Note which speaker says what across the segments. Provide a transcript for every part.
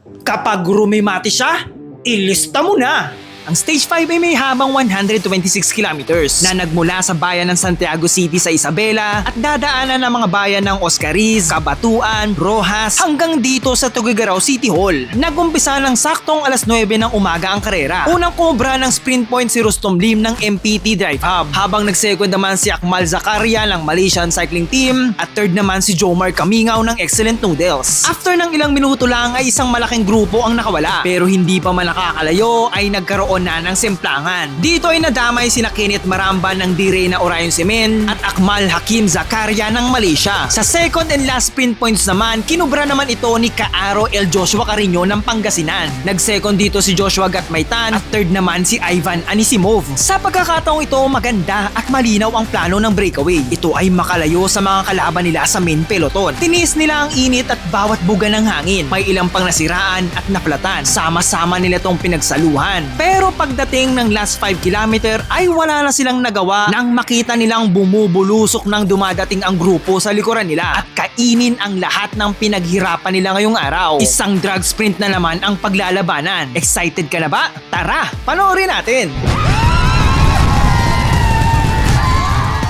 Speaker 1: Kapag rumimati siya, ilista mo na! Ang Stage 5 ay may habang 126 kilometers na nagmula sa bayan ng Santiago City sa Isabela at dadaanan ng mga bayan ng Oscariz, Cabatuan, Rojas hanggang dito sa Tuguegarao City Hall. Nagumpisa ng saktong alas 9 ng umaga ang karera. Unang kobra ng sprint point si Rustom Lim ng MPT Drive Hub, habang nag-second naman si Akmal Zakaria ng Malaysian Cycling Team at third naman si Jomar Kamingaw ng Excellent Noodles. After ng ilang minuto lang ay isang malaking grupo ang nakawala, pero hindi pa man nakakalayo ay nagkaroon na ng semplangan. Dito ay nadamay sina Kenneth Maramba ng D-Ray na Orion Cement at Akmal Hakim Zakaria ng Malaysia. Sa second and last sprint points naman, kinubra naman ito ni Kaaro El Joshua Carino ng Pangasinan. Nag-second dito si Joshua Gatmaitan at third naman si Ivan Anisimov. Sa pagkakataong ito, maganda at malinaw ang plano ng breakaway. Ito ay makalayo sa mga kalaban nila sa main peloton. Tinis nila ang init at bawat buga ng hangin. May ilang pang nasiraan at naplatan. Sama-sama nila tong pinagsaluhan. Pero pagdating ng last 5 kilometer ay wala na silang nagawa nang makita nilang bumubulusok ng dumadating ang grupo sa likuran nila at kainin ang lahat ng pinaghirapan nila ngayong araw. Isang drag sprint na naman ang paglalabanan. Excited ka na ba? Tara, panoorin natin!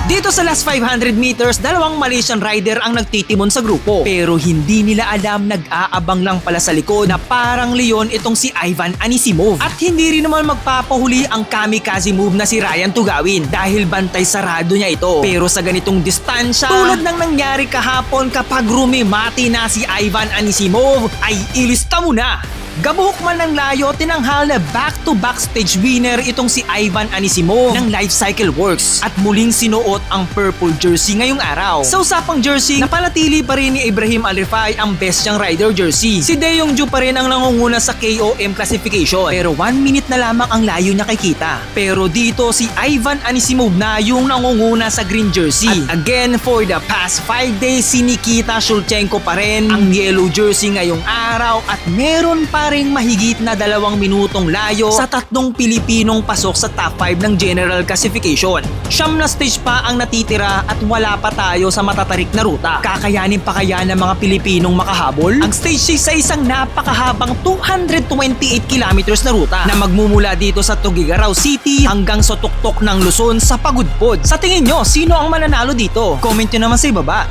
Speaker 1: Dito sa last 500 meters, dalawang Malaysian rider ang nagtitimon sa grupo. Pero hindi nila alam, nag-aabang lang pala sa likod na parang leon itong si Ivan Anisimov. At hindi rin naman magpapahuli ang kamikaze move na si Ryan Tugawin dahil bantay sarado niya ito. Pero sa ganitong distansya, tulad ng nangyari kahapon kapag rumimati na si Ivan Anisimov, ay ilista mo na! Gabuhok man ng layo, tinanghal na back-to-back stage winner itong si Ivan Anisimov ng Life Cycle Works at muling sinuot ang purple jersey ngayong araw. Sa usapang jersey, napanatili pa rin ni Ibrahim Alrifai ang best niyang rider jersey. Si Deong Ju pa rin ang nangunguna sa KOM classification pero 1 minute na lamang ang layo niya kay Kita. Pero dito si Ivan Anisimov na yung nangunguna sa green jersey. At again, for the past 5 days, si Nikita Shulchenko pa rin ang yellow jersey ngayong araw at meron pa ring mahigit na 2 minutong layo sa 3 Pilipinong pasok sa top 5 ng general classification. 9 na stage pa ang natitira at wala pa tayo sa matatarik na ruta. Kakayanin pa kaya ng mga Pilipinong makahabol? Ang stage 6 ay isang napakahabang 228 kilometers na ruta na magmumula dito sa Tuguegarao City hanggang sa tuktok ng Luzon sa Pagudpod. Sa tingin nyo, sino ang mananalo dito? Comment nyo naman sa ibaba.